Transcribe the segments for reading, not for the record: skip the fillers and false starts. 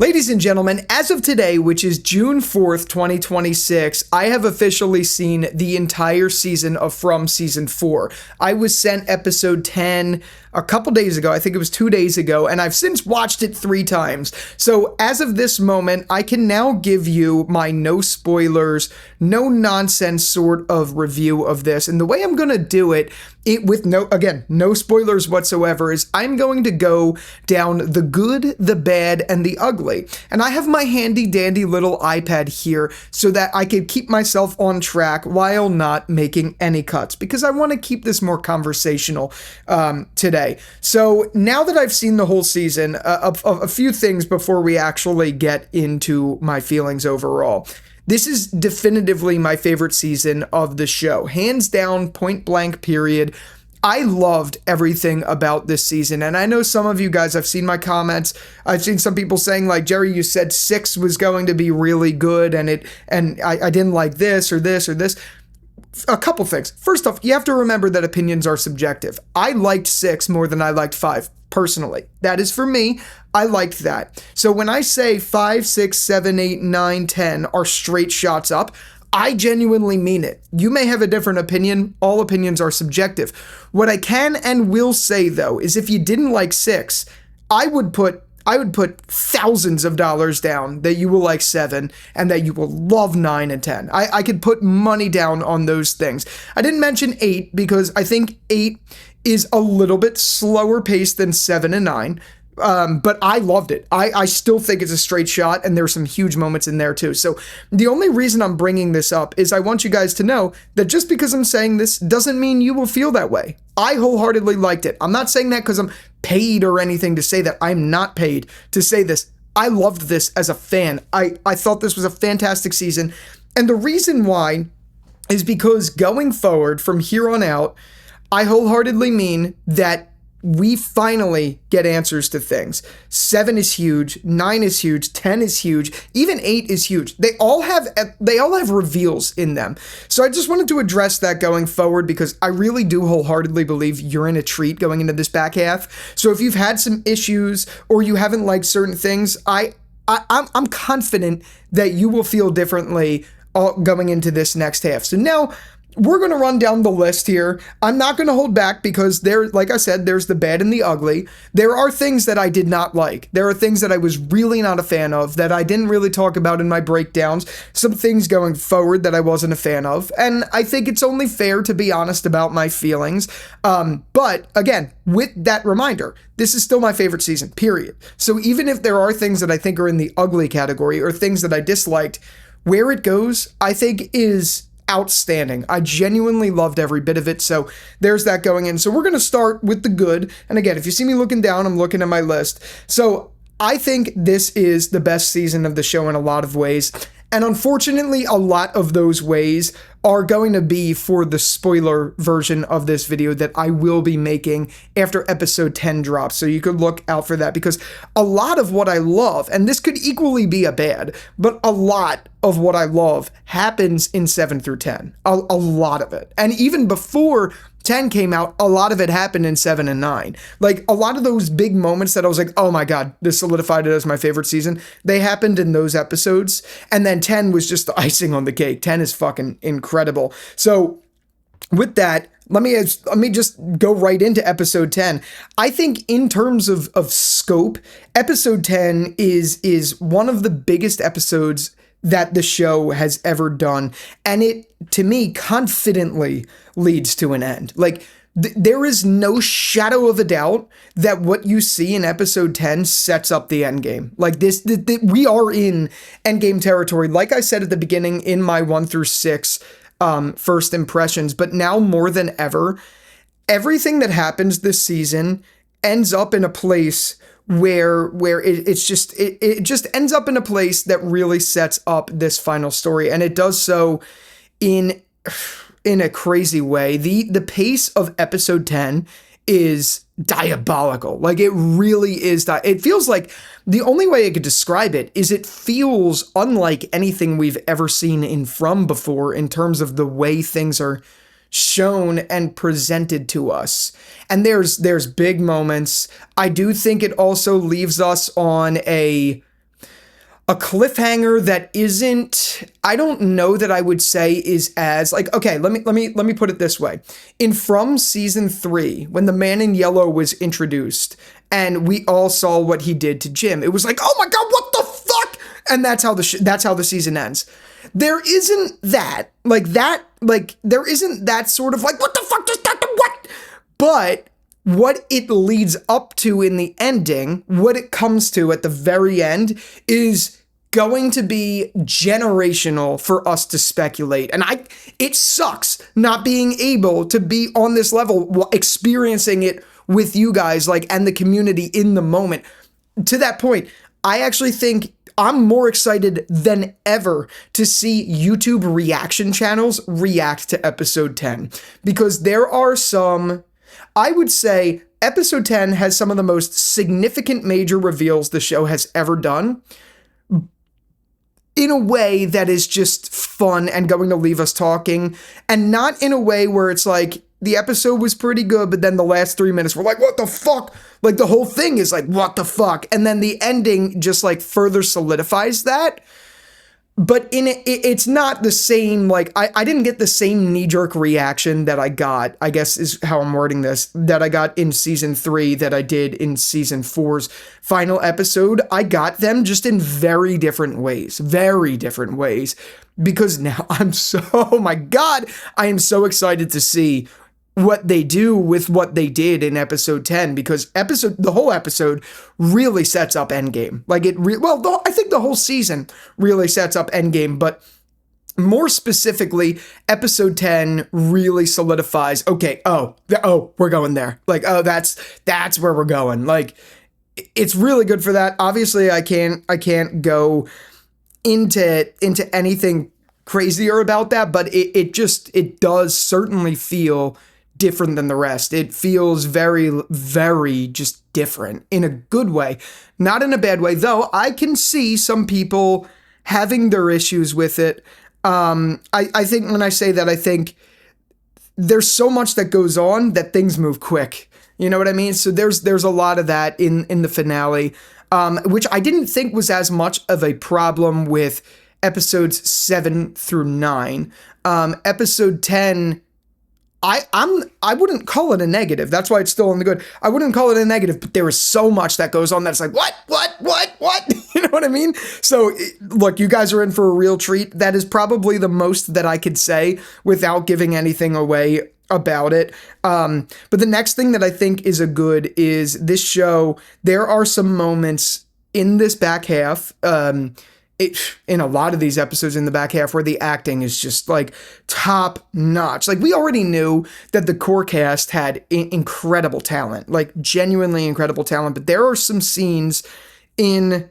Ladies and gentlemen, as of today, which is June 4th, 2026, I have officially seen the entire season of From Season 4. I was sent episode 10 a couple days ago. I think it was 2 days ago, and I've since watched it 3 times. So as of this moment, I can now give you my no spoilers, no nonsense sort of review of this. And the way I'm going to do it with no spoilers whatsoever, is I'm going to go down the good, the bad, and the ugly. And I have my handy dandy little iPad here so that I can keep myself on track while not making any cuts, because I want to keep this more conversational today. So now that I've seen the whole season, a few things before we actually get into my feelings overall. This is definitively my favorite season of the show. Hands down, point blank, period. I loved everything about this season. And I know some of you guys, I've seen my comments. I've seen some people saying like, Jerry, you said 6 was going to be really good and I didn't like this or this or this. A couple things. First off, you have to remember that opinions are subjective. I liked 6 more than I liked 5. Personally, that is for me. I liked that. So when I say 5, 6, 7, 8, 9, 10 are straight shots up, I genuinely mean it. You may have a different opinion. All opinions are subjective. What I can and will say though is if you didn't like 6, I would put thousands of dollars down that you will like 7 and that you will love 9 and 10. I could put money down on those things. I didn't mention 8 because I think 8 is a little bit slower paced than 7 and 9. But I loved it. I still think it's a straight shot, and there's some huge moments in there too. So the only reason I'm bringing this up is I want you guys to know that just because I'm saying this doesn't mean you will feel that way. I wholeheartedly liked it. I'm not saying that because I'm paid or anything to say that. I'm not paid to say this. I loved this as a fan. I thought this was a fantastic season. And the reason why is because going forward from here on out, I wholeheartedly mean that we finally get answers to things. 7 is huge, 9 is huge, 10 is huge, even 8 is huge. They all have reveals in them. So I just wanted to address that going forward because I really do wholeheartedly believe you're in a treat going into this back half. So if you've had some issues or you haven't liked certain things, I'm confident that you will feel differently going into this next half. So now we're going to run down the list here. I'm not going to hold back because like I said, there's the bad and the ugly. There are things that I did not like. There are things that I was really not a fan of that I didn't really talk about in my breakdowns. Some things going forward that I wasn't a fan of. And I think it's only fair to be honest about my feelings. But again, with that reminder, this is still my favorite season, period. So even if there are things that I think are in the ugly category or things that I disliked, where it goes, I think is outstanding. I genuinely loved every bit of it. So there's that going in. So we're going to start with the good. And again, if you see me looking down, I'm looking at my list. So I think this is the best season of the show in a lot of ways. And unfortunately, a lot of those ways are going to be for the spoiler version of this video that I will be making after episode 10 drops. So you could look out for that because a lot of what I love, and this could equally be a bad, but a lot of what I love happens in 7 through 10. A lot of it. And even before 10 came out, a lot of it happened in 7 and 9. Like a lot of those big moments that I was like, oh my God, this solidified it as my favorite season. They happened in those episodes. And then 10 was just the icing on the cake. 10 is fucking incredible. So with that, let me just go right into episode 10. I think in terms of scope, episode 10 is one of the biggest episodes that the show has ever done. And it, to me, confidently leads to an end. Like, there is no shadow of a doubt that what you see in episode 10 sets up the end game. Like this, we are in endgame territory. Like I said at the beginning in my 1 through 6 first impressions, but now more than ever, everything that happens this season ends up in a place where it just ends up in a place that really sets up this final story, and it does so in a crazy way. The pace of episode 10 is diabolical. Like it really is. It feels like the only way I could describe it is it feels unlike anything we've ever seen in From before in terms of the way things are shown and presented to us. And there's big moments. I do think it also leaves us on a a cliffhanger that isn't, I don't know that I would say is as like, okay, let me put it this way. In From season 3, when the Man in Yellow was introduced and we all saw what he did to Jim, it was like, oh my God, what the fuck? And that's how the season ends. There isn't that, there isn't that sort of like, what the fuck just happened? What? But what it leads up to in the ending, what it comes to at the very end, is going to be generational for us to speculate. And it sucks not being able to be on this level, experiencing it with you guys, and the community in the moment. To that point, I actually think I'm more excited than ever to see YouTube reaction channels react to episode 10, because there are some, I would say episode 10 has some of the most significant major reveals the show has ever done, in a way that is just fun and going to leave us talking, and not in a way where it's like the episode was pretty good, but then the last 3 minutes were like, what the fuck? Like the whole thing is like, what the fuck? And then the ending just further solidifies that. But it's not the same, I didn't get the same knee-jerk reaction that I got, I guess is how I'm wording this, that I got in season 3 that I did in season 4's final episode. I got them just in very different ways, because now oh my God, I am so excited to see what they do with what they did in episode 10, because the whole episode really sets up Endgame. I think the whole season really sets up Endgame, but more specifically, episode 10 really solidifies, okay, we're going there. That's where we're going. It's really good for that. Obviously, I can't go into anything crazier about that, but it does certainly feel different than the rest. It feels very, very just different in a good way, not in a bad way, though I can see some people having their issues with it. I think when I say that, I think there's so much that goes on that things move quick. You know what I mean? So there's a lot of that in the finale, which I didn't think was as much of a problem with episodes 7 through 9. Episode 10, I wouldn't call it a negative. That's why it's still in the good. I wouldn't call it a negative, but there is so much that goes on that's like, what? You know what I mean? So look, you guys are in for a real treat. That is probably the most that I could say without giving anything away about it. But the next thing that I think is a good is this show. There are some moments in this back half, in a lot of these episodes in the back half, where the acting is just top notch. We already knew that the core cast had incredible talent, genuinely incredible talent, but there are some scenes in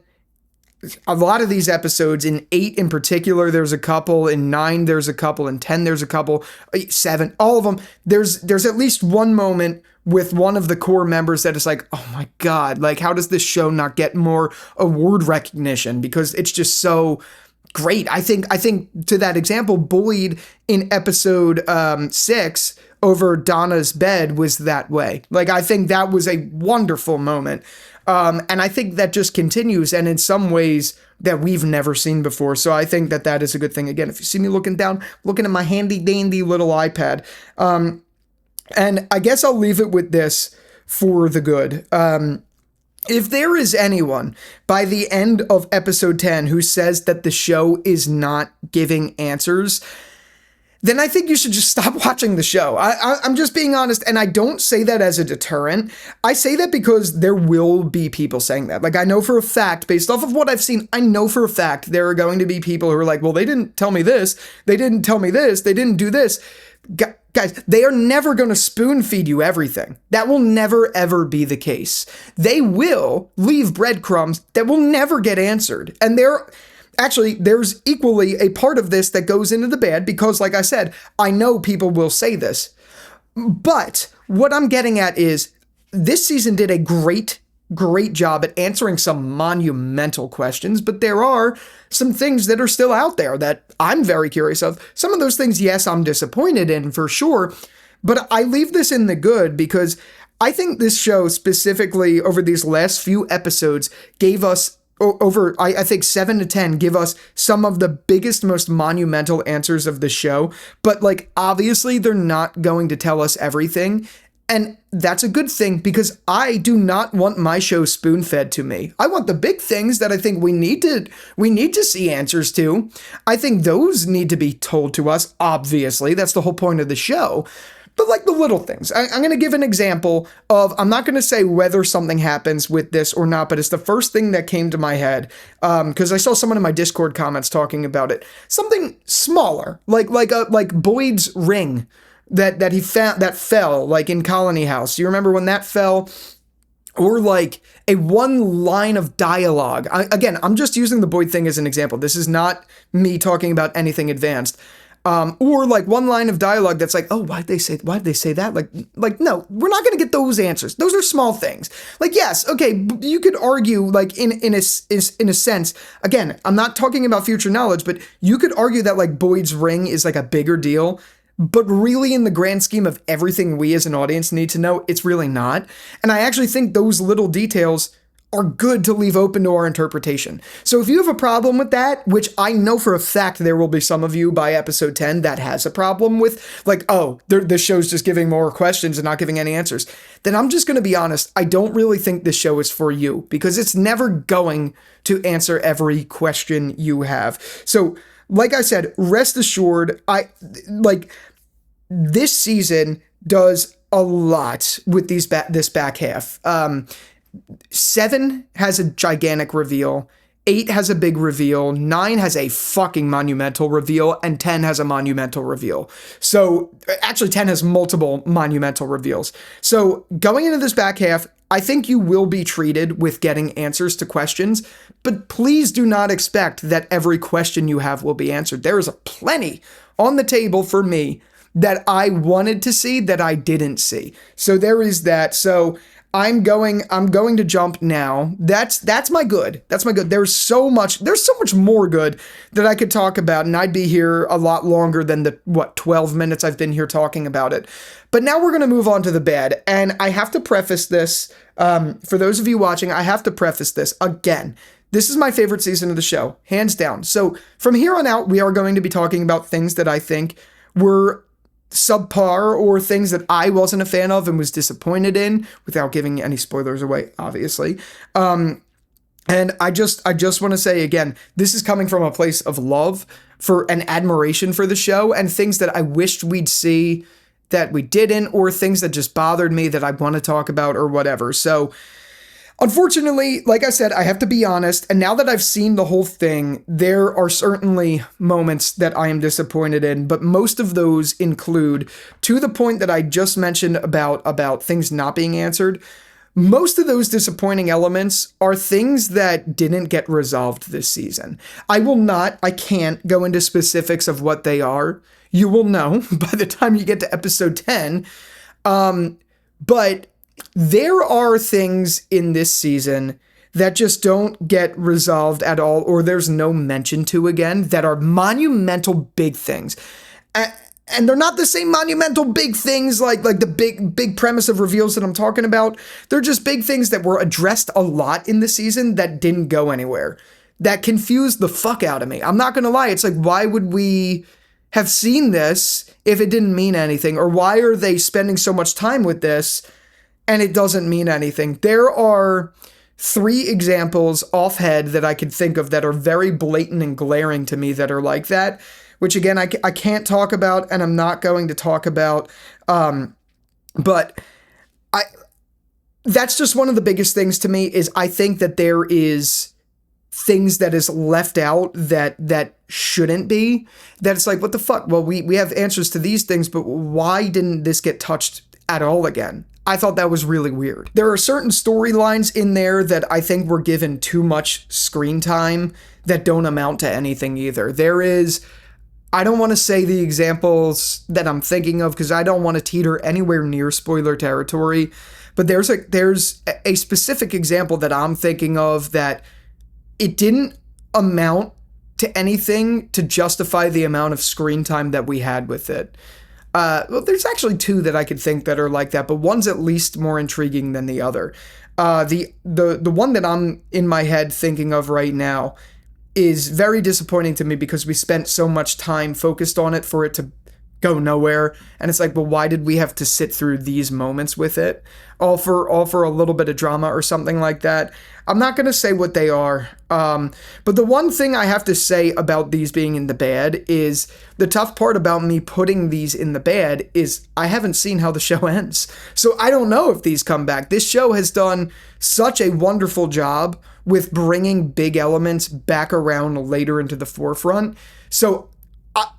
a lot of these episodes, in 8 in particular, there's a couple, in 9 there's a couple, in 10 there's a couple, 7, all of them, there's at least one moment with one of the core members that is like, oh my God, how does this show not get more award recognition? Because it's just so great. I think to that example, Bullied in episode 6 over Donna's bed was that way. I think that was a wonderful moment. And I think that just continues, and in some ways that we've never seen before. So I think that is a good thing. Again, if you see me looking down, looking at my handy dandy little iPad, and I guess I'll leave it with this for the good. If there is anyone by the end of episode 10 who says that the show is not giving answers, then I think you should just stop watching the show. I'm just being honest, and I don't say that as a deterrent. I say that because there will be people saying that. I know for a fact, based off of what I've seen, I know for a fact there are going to be people who are like, well, they didn't tell me this, they didn't tell me this, they didn't do this. Guys, they are never going to spoon feed you everything. That will never, ever be the case. They will leave breadcrumbs that will never get answered. And there's equally a part of this that goes into the bad, because like I said, I know people will say this. But what I'm getting at is this season did a great job at answering some monumental questions, but there are some things that are still out there that I'm very curious of. Some of those things, yes, I'm disappointed in for sure, but I leave this in the good because I think this show specifically over these last few episodes gave us over, I think 7 to 10 give us some of the biggest, most monumental answers of the show. But like, obviously they're not going to tell us everything. And that's a good thing, because I do not want my show spoon-fed to me. I want the big things that I think we need to see answers to. I think those need to be told to us, obviously. That's the whole point of the show. But like the little things. I'm going to give an example of, I'm not going to say whether something happens with this or not, but it's the first thing that came to my head, because I saw someone in my Discord comments talking about it. Something smaller, like Boyd's ring that he found, that fell, like in Colony House. Do you remember when that fell? Or like a one line of dialogue. Again, I'm just using the Boyd thing as an example. This is not me talking about anything advanced. Or like one line of dialogue that's like, oh, why'd they say that? Like, no, we're not going to get those answers. Those are small things. Like, yes, okay, you could argue, like, in a sense, again, I'm not talking about future knowledge, but you could argue that like Boyd's ring is like a bigger deal. But really, in the grand scheme of everything we as an audience need to know, it's really not. And I actually think those little details are good to leave open to our interpretation. So if you have a problem with that, which I know for a fact there will be some of you by episode 10 that has a problem with, like, oh, the show's just giving more questions and not giving any answers, then I'm just going to be honest. I don't really think this show is for you, because it's never going to answer every question you have. So, like I said, rest assured, this season does a lot with this back half. 7 has a gigantic reveal. 8 has a big reveal. 9 has a fucking monumental reveal. And 10 has a monumental reveal. So, actually 10 has multiple monumental reveals. So, going into this back half, I think you will be treated with getting answers to questions, but please do not expect that every question you have will be answered. There is a plenty on the table for me that I wanted to see that I didn't see. So there is that. So I'm going to jump now. That's my good. That's my good. There's so much more good that I could talk about, and I'd be here a lot longer than the 12 minutes I've been here talking about it. But now we're going to move on to the bad. And I have to preface this, for those of you watching, I have to preface this again. This is my favorite season of the show, hands down. So from here on out, we are going to be talking about things that I think were subpar, or things that I wasn't a fan of and was disappointed in, without giving any spoilers away, obviously. And I just want to say again, this is coming from a place of love for and admiration for the show, and things that I wished we'd see that we didn't, or things that just bothered me that I want to talk about, or whatever. So unfortunately, like I said, I have to be honest, and now that I've seen the whole thing, there are certainly moments that I am disappointed in, but most of those include, to the point that I just mentioned about things not being answered, most of those disappointing elements are things that didn't get resolved this season. I can't go into specifics of what they are. You will know by the time you get to episode 10, but there are things in this season that just don't get resolved at all, or there's no mention to again, that are monumental big things. And they're not the same monumental big things like the big premise of reveals that I'm talking about. They're just big things that were addressed a lot in the season that didn't go anywhere. That confused the fuck out of me. I'm not going to lie. It's like, why would we have seen this if it didn't mean anything? Or why are they spending so much time with this and it doesn't mean anything? There are 3 examples offhand that I could think of that are very blatant and glaring to me that are like that, which again, I can't talk about, and I'm not going to talk about, but that's just one of the biggest things to me, is I think that there is things that is left out that shouldn't be, that it's like, what the fuck? Well, we have answers to these things, but why didn't this get touched at all again? I thought that was really weird. There are certain storylines in there that I think were given too much screen time that don't amount to anything either. I don't want to say the examples that I'm thinking of, because I don't want to teeter anywhere near spoiler territory, but there's a specific example that I'm thinking of that it didn't amount to anything to justify the amount of screen time that we had with it. Well, there's actually 2 that I could think that are like that, but one's at least more intriguing than the other. The one that I'm in my head thinking of right now is very disappointing to me because we spent so much time focused on it for it to go nowhere. And it's like, well, why did we have to sit through these moments with it? All for a little bit of drama or something like that. I'm not going to say what they are. But the one thing I have to say about these being in the bad is the tough part about me putting these in the bad is I haven't seen how the show ends. So I don't know if these come back. This show has done such a wonderful job with bringing big elements back around later into the forefront. So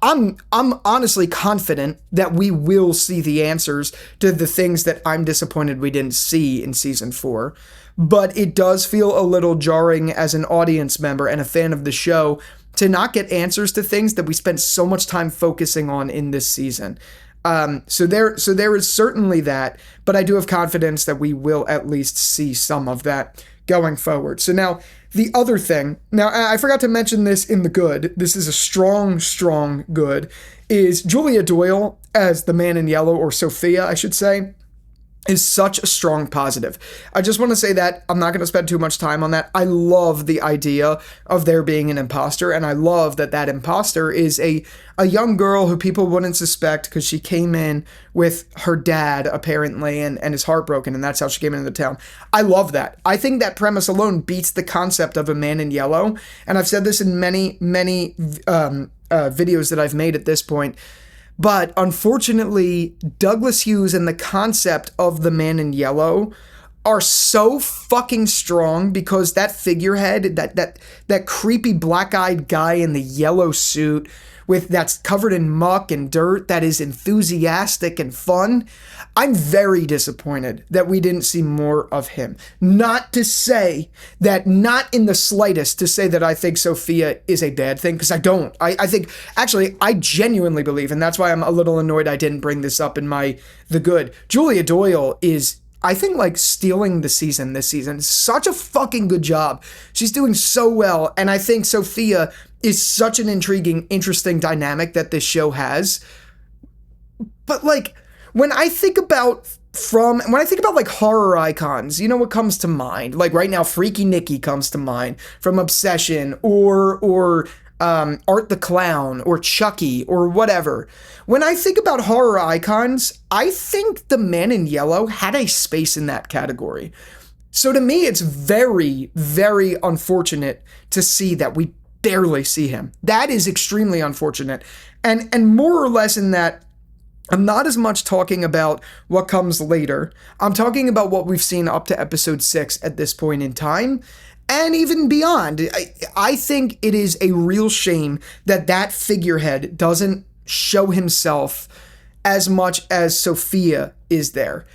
I'm honestly confident that we will see the answers to the things that I'm disappointed we didn't see in season 4. But it does feel a little jarring as an audience member and a fan of the show to not get answers to things that we spent so much time focusing on in this season. So there is certainly that, but I do have confidence that we will at least see some of that going forward. So now the other thing, now I forgot to mention this in the good, this is a strong good, is Julia Doyle as the Man in Yellow, or Sophia, I should say, is such a strong positive. I just want to say that I'm not going to spend too much time on that. I love the idea of there being an imposter, and I love that that imposter is a young girl who people wouldn't suspect because she came in with her dad, apparently, and is heartbroken, and that's how she came into the town. I love that. I think that premise alone beats the concept of a Man in Yellow, and I've said this in many videos that I've made at this point. But unfortunately, Douglas Hughes and the concept of the Man in Yellow are so fucking strong because that figurehead, that creepy black-eyed guy in the yellow suit that's covered in muck and dirt, that is enthusiastic and fun. I'm very disappointed that we didn't see more of him. Not to say that, not in the slightest, to say that I think Sophia is a bad thing, because I don't. I think, actually, I genuinely believe, and that's why I'm a little annoyed I didn't bring this up in the good. Julia Doyle is, I think, like, stealing the season this season. Such a fucking good job. She's doing so well, and I think Sophia is such an intriguing, interesting dynamic that this show has. But, like, when I think about like horror icons, you know what comes to mind? Like right now, Freaky Nikki comes to mind from Obsession, or Art the Clown, or Chucky, or whatever. When I think about horror icons, I think the Man in Yellow had a space in that category. So to me, it's very, very unfortunate to see that we barely see him. That is extremely unfortunate. And more or less in that, I'm not as much talking about what comes later. I'm talking about what we've seen up to episode 6 at this point in time, and even beyond. I think it is a real shame that figurehead doesn't show himself as much as Sophia is there.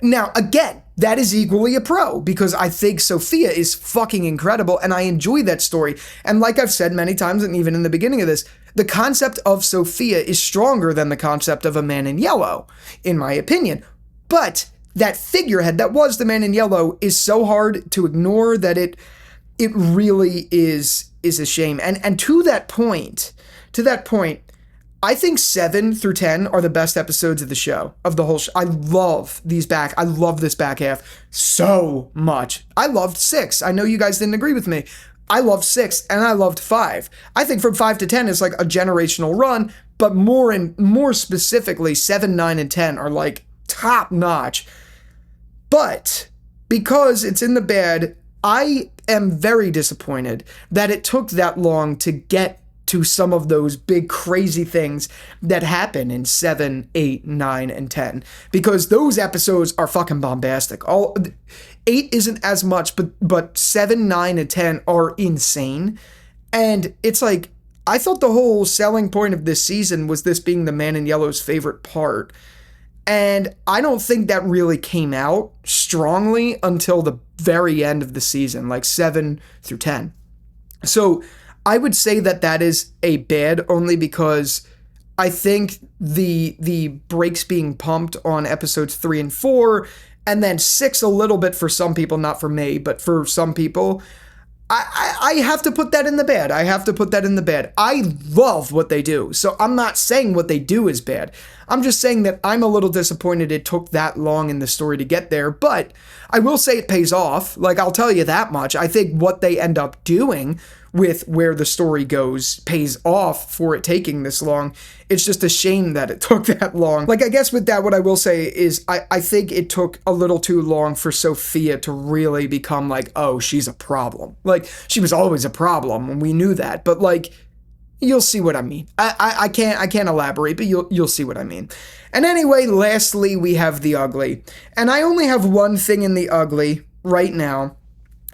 Now, again, that is equally a pro, because I think Sophia is fucking incredible, and I enjoy that story. And like I've said many times, and even in the beginning of this, the concept of Sophia is stronger than the concept of a Man in Yellow, in my opinion. But that figurehead that was the Man in Yellow is so hard to ignore that it really is a shame. And to that point, I think 7 through 10 are the best episodes of the show, of the whole show. I love this back half so much. I loved 6. I know you guys didn't agree with me. I loved 6 and I loved 5. I think from 5 to 10 is like a generational run, but more specifically, 7, 9, and 10 are like top notch. But because it's in the bad, I am very disappointed that it took that long to get to some of those big crazy things that happen in 7, 8, 9, and 10, because those episodes are fucking bombastic. 8 isn't as much, but 7, 9, and 10 are insane. And it's like, I thought the whole selling point of this season was this being the Man in Yellow's favorite part. And I don't think that really came out strongly until the very end of the season, like 7 through 10. So I would say that is a bad, only because I think the brakes being pumped on episodes 3 and 4, and then 6 a little bit for some people, not for me, but for some people, I have to put that in the bad. I have to put that in the bad. I love what they do. So I'm not saying what they do is bad. I'm just saying that I'm a little disappointed it took that long in the story to get there. But I will say it pays off. Like, I'll tell you that much. I think what they end up doing with where the story goes pays off for it taking this long. It's just a shame that it took that long. Like, I guess with that, what I will say is I think it took a little too long for Sophia to really become like, oh, she's a problem. Like, she was always a problem, and we knew that. But, like, you'll see what I mean. I can't elaborate, but you'll see what I mean. And anyway, lastly, we have The Ugly. And I only have one thing in The Ugly right now.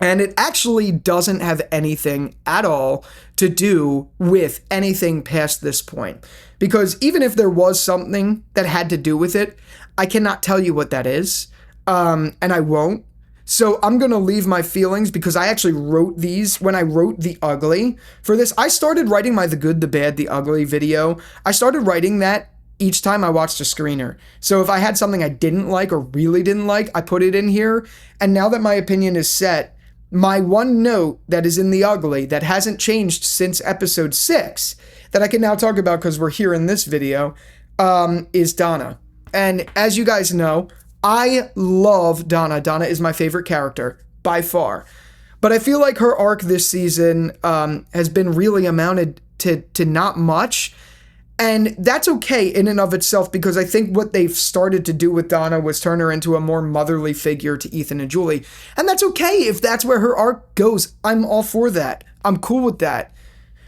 And it actually doesn't have anything at all to do with anything past this point. Because even if there was something that had to do with it, I cannot tell you what that is. And I won't. So I'm going to leave my feelings because I actually wrote these when I wrote The Ugly. For this, I started writing my The Good, the Bad, the Ugly video. I started writing that each time I watched a screener. So if I had something I didn't like or really didn't like, I put it in here. And now that my opinion is set, my one note that is in The Ugly that hasn't changed since episode 6 that I can now talk about because we're here in this video is Donna. And as you guys know, I love Donna. Donna is my favorite character by far. But I feel like her arc this season has been really amounted to not much. And that's okay in and of itself because I think what they've started to do with Donna was turn her into a more motherly figure to Ethan and Julie. And that's okay if that's where her arc goes. I'm all for that. I'm cool with that.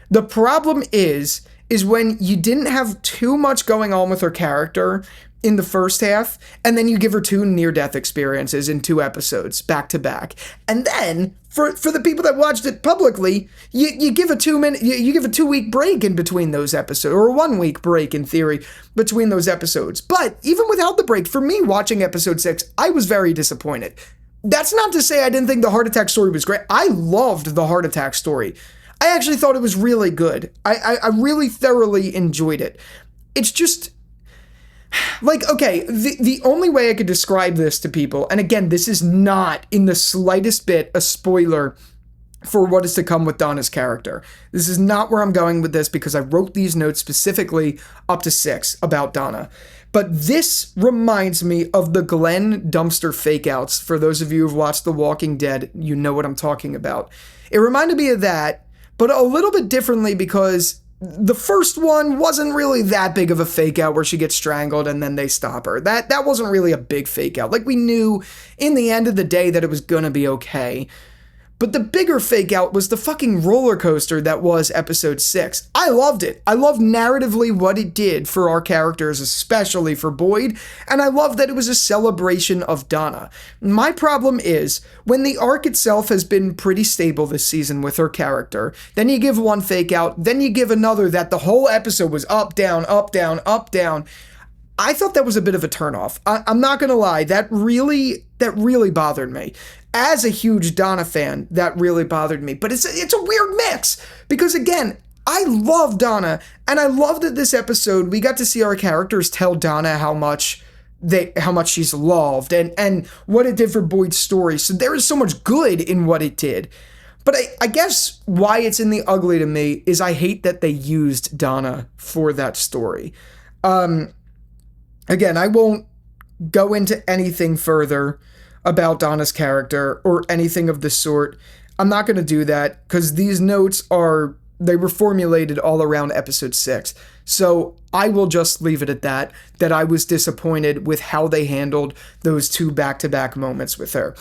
The problem is when you didn't have too much going on with her character in the first half, and then you give her 2 near-death experiences in 2 episodes back to back. And then for the people that watched it publicly, you give a 2-week break in between those episodes, or a 1-week break in theory between those episodes. But even without the break, for me watching episode 6, I was very disappointed. That's not to say I didn't think the heart attack story was great. I loved the heart attack story. I actually thought it was really good. I really thoroughly enjoyed it. It's just, like, okay, the only way I could describe this to people, and again, this is not in the slightest bit a spoiler for what is to come with Donna's character. This is not where I'm going with this because I wrote these notes specifically up to 6 about Donna. But this reminds me of the Glenn dumpster fakeouts. For those of you who've watched The Walking Dead, you know what I'm talking about. It reminded me of that, but a little bit differently because the first one wasn't really that big of a fake out where she gets strangled and then they stop her. That wasn't really a big fake out. Like, we knew in the end of the day that it was gonna be okay. But the bigger fake out was the fucking roller coaster that was episode 6. I loved it. I loved narratively what it did for our characters, especially for Boyd, and I loved that it was a celebration of Donna. My problem is, when the arc itself has been pretty stable this season with her character, then you give one fake out, then you give another that the whole episode was up, down, up, down, up, down. I thought that was a bit of a turnoff. I'm not gonna lie, that really bothered me. As a huge Donna fan, that really bothered me. But it's a weird mix because, again, I love Donna, and I love that this episode we got to see our characters tell Donna how much she's loved and what it did for Boyd's story. So there is so much good in what it did. But I guess why it's in The Ugly to me is I hate that they used Donna for that story. Again, I won't go into anything further about Donna's character or anything of the sort. I'm not going to do that because these notes they were formulated all around episode 6. So I will just leave it at that I was disappointed with how they handled those 2 back-to-back moments with her.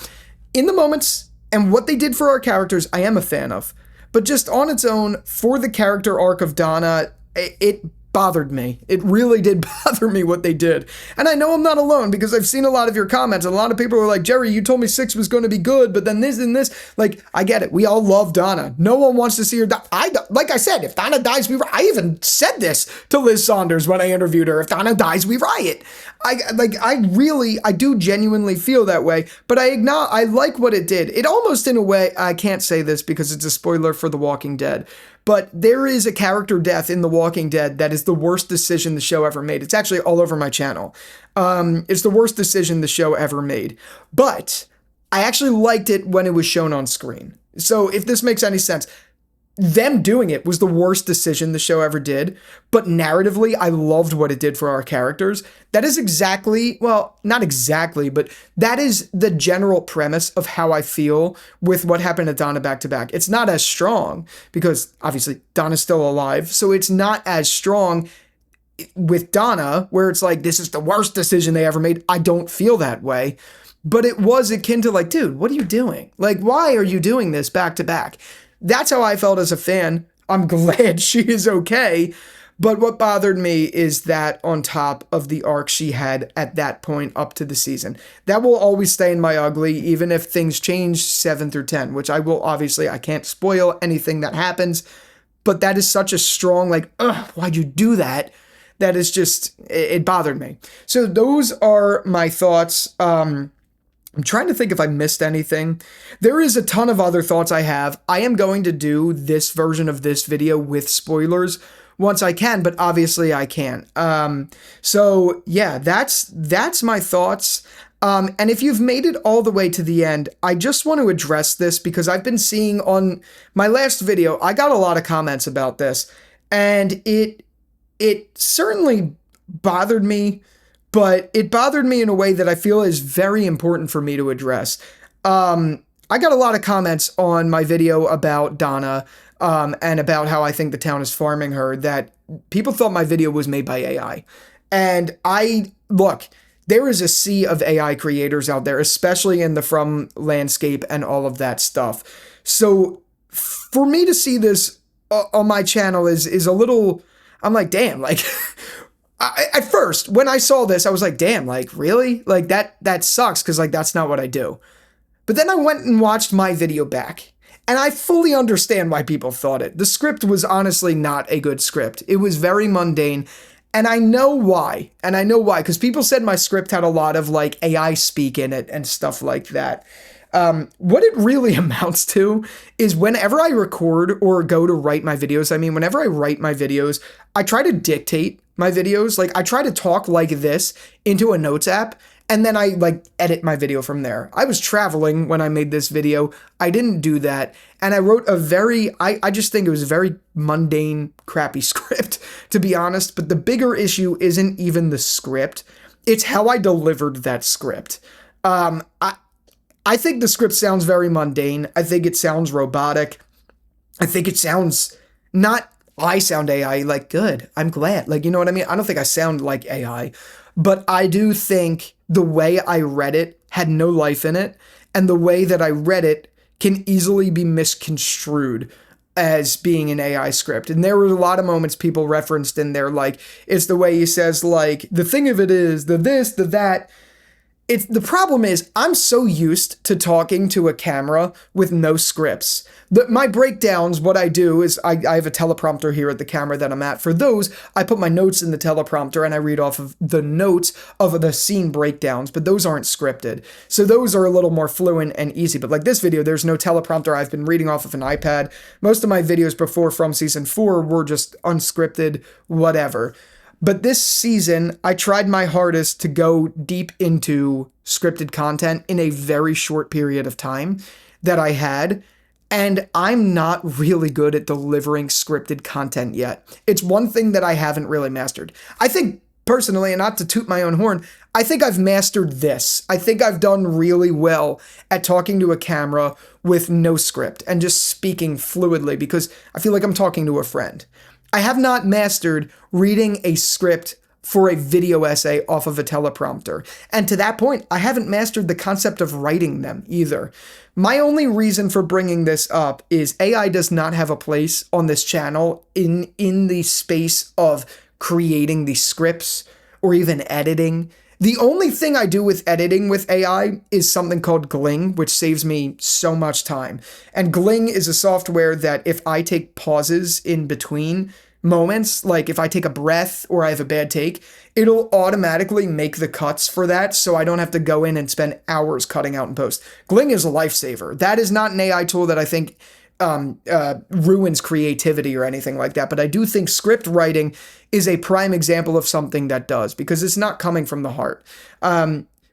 In the moments and what they did for our characters, I am a fan of. But just on its own, for the character arc of Donna, it bothered me. It really did bother me what they did. And I know I'm not alone because I've seen a lot of your comments and a lot of people are like, Jerry, you told me 6 was going to be good, but then this and this. Like, I get it. We all love Donna. No one wants to see her die. Like I said, if Donna dies, I even said this to Liz Saunders when I interviewed her. If Donna dies, we riot. I do genuinely feel that way, but I like what it did. It almost, in a way, I can't say this because it's a spoiler for The Walking Dead, but there is a character death in The Walking Dead that is the worst decision the show ever made. It's actually all over my channel. It's the worst decision the show ever made. But I actually liked it when it was shown on screen. So if this makes any sense, them doing it was the worst decision the show ever did, but narratively, I loved what it did for our characters. That is exactly, well, not exactly, but that is the general premise of how I feel with what happened to Donna back to back. It's not as strong because obviously Donna's still alive, so it's not as strong with Donna where it's like, this is the worst decision they ever made. I don't feel that way. But it was akin to like, dude, what are you doing? Like, why are you doing this back to back? That's how I felt as a fan. I'm glad she is okay. But what bothered me is that on top of the arc she had at that point up to the season. That will always stay in my ugly, even if things change 7 through 10, which I will obviously, I can't spoil anything that happens. But that is such a strong, like, ugh, why'd you do that? That is just, it bothered me. So those are my thoughts. I'm trying to think if I missed anything. There is a ton of other thoughts I have. I am going to do this version of this video with spoilers once I can, but obviously I can't. So yeah, that's my thoughts. And if you've made it all the way to the end, I just want to address this because I've been seeing on my last video, I got a lot of comments about this, and it certainly bothered me. But it bothered me in a way that I feel is very important for me to address. I got a lot of comments on my video about Donna and about how I think the town is farming her that people thought my video was made by AI. And look, there is a sea of AI creators out there, especially in the From landscape and all of that stuff. So for me to see this on my channel is a little, I'm like, damn, like... at first, when I saw this, I was like, damn, like, really? Like, that sucks, because, like, that's not what I do. But then I went and watched my video back, and I fully understand why people thought it. The script was honestly not a good script. It was very mundane, and I know why. And I know why, because people said my script had a lot of, like, AI speak in it and stuff like that. What it really amounts to is whenever I record or go to write my videos, whenever I write my videos, I try to dictate my videos. Like, I try to talk like this into a notes app, and then I, like, edit my video from there. I was traveling when I made this video. I didn't do that, and I wrote I just think it was a very mundane, crappy script, to be honest, but the bigger issue isn't even the script. It's how I delivered that script. I think the script sounds very mundane. I think it sounds robotic. I think it sounds not, I sound AI, like, good. I'm glad. Like, you know what I mean? I don't think I sound like AI, but I do think the way I read it had no life in it, and the way that I read it can easily be misconstrued as being an AI script. And there were a lot of moments people referenced in there, like, it's the way he says, like, the thing of it is, the this, the that. The problem is I'm so used to talking to a camera with no scripts. My breakdowns, what I do is I have a teleprompter here at the camera that I'm at. For those, I put my notes in the teleprompter and I read off of the notes of the scene breakdowns, but those aren't scripted. So those are a little more fluent and easy. But like this video, there's no teleprompter. I've been reading off of an iPad. Most of my videos before From Season 4 were just unscripted, whatever. But this season, I tried my hardest to go deep into scripted content in a very short period of time that I had, and I'm not really good at delivering scripted content yet. It's one thing that I haven't really mastered. I think, personally, and not to toot my own horn, I think I've mastered this. I think I've done really well at talking to a camera with no script and just speaking fluidly because I feel like I'm talking to a friend. I have not mastered reading a script for a video essay off of a teleprompter. And to that point, I haven't mastered the concept of writing them either. My only reason for bringing this up is AI does not have a place on this channel in the space of creating the scripts or even editing. The only thing I do with editing with AI is something called Gling, which saves me so much time. And Gling is a software that if I take pauses in between moments, like if I take a breath or I have a bad take, it'll automatically make the cuts for that so I don't have to go in and spend hours cutting out in post. Gling is a lifesaver. That is not an AI tool that I think ruins creativity or anything like that. But I do think script writing is a prime example of something that does, because it's not coming from the heart.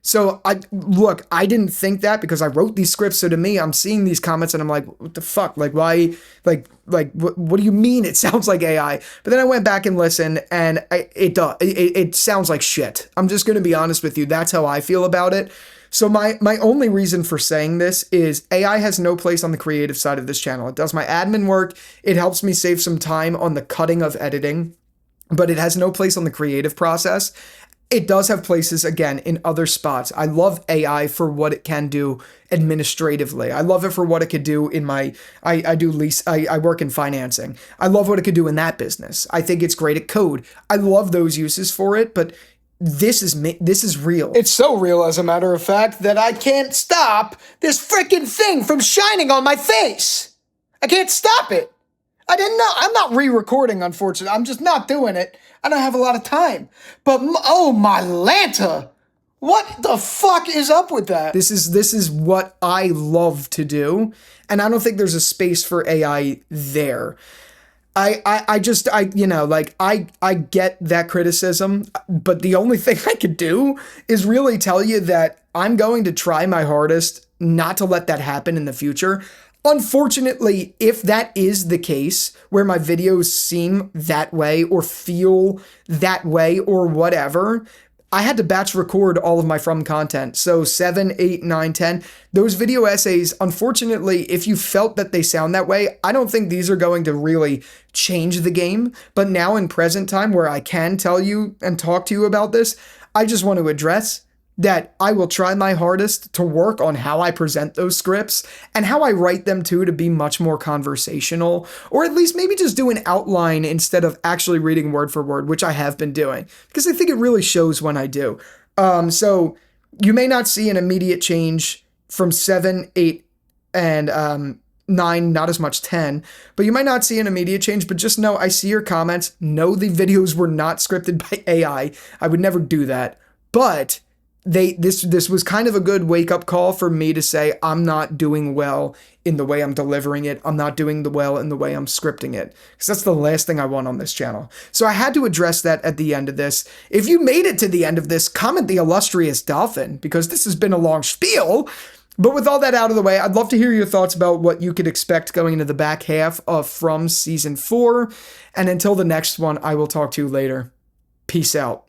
So I didn't think that because I wrote these scripts. So to me, I'm seeing these comments and I'm like, what the fuck? Like, why? What do you mean it sounds like AI? But then I went back and listened, and it sounds like shit. I'm just going to be honest with you. That's how I feel about it. So my only reason for saying this is AI has no place on the creative side of this channel. It does my admin work. It helps me save some time on the cutting of editing, but it has no place on the creative process. It does have places, again, in other spots. I love AI for what it can do administratively. I love it for what it could do in I work in financing. I love what it could do in that business. I think it's great at code. I love those uses for it, but this is real. It's so real, as a matter of fact, that I can't stop this freaking thing from shining on my face. I can't stop it. I didn't know. I'm not re-recording, unfortunately. I'm just not doing it. I don't have a lot of time. But, oh my Lanta, what the fuck is up with that? This is what I love to do, and I don't think there's a space for AI there. I get that criticism, but the only thing I could do is really tell you that I'm going to try my hardest not to let that happen in the future. Unfortunately, if that is the case, where my videos seem that way or feel that way or whatever, I had to batch record all of my From content. So 7, 8, 9, 10, those video essays, unfortunately, if you felt that they sound that way, I don't think these are going to really change the game. But now in present time where I can tell you and talk to you about this, I just want to address that I will try my hardest to work on how I present those scripts and how I write them too, to be much more conversational, or at least maybe just do an outline instead of actually reading word for word, which I have been doing, because I think it really shows when I do. So you may not see an immediate change from 7, 8, and 9, not as much 10, but you might not see an immediate change, but just know I see your comments. No, the videos were not scripted by AI. I would never do that. But this was kind of a good wake-up call for me to say I'm not doing well in the way I'm delivering it. I'm not doing well in the way I'm scripting it, because that's the last thing I want on this channel. So I had to address that at the end of this. If you made it to the end of this, comment the illustrious dolphin, because this has been a long spiel. But with all that out of the way, I'd love to hear your thoughts about what you could expect going into the back half of From Season 4. And until the next one, I will talk to you later. Peace out.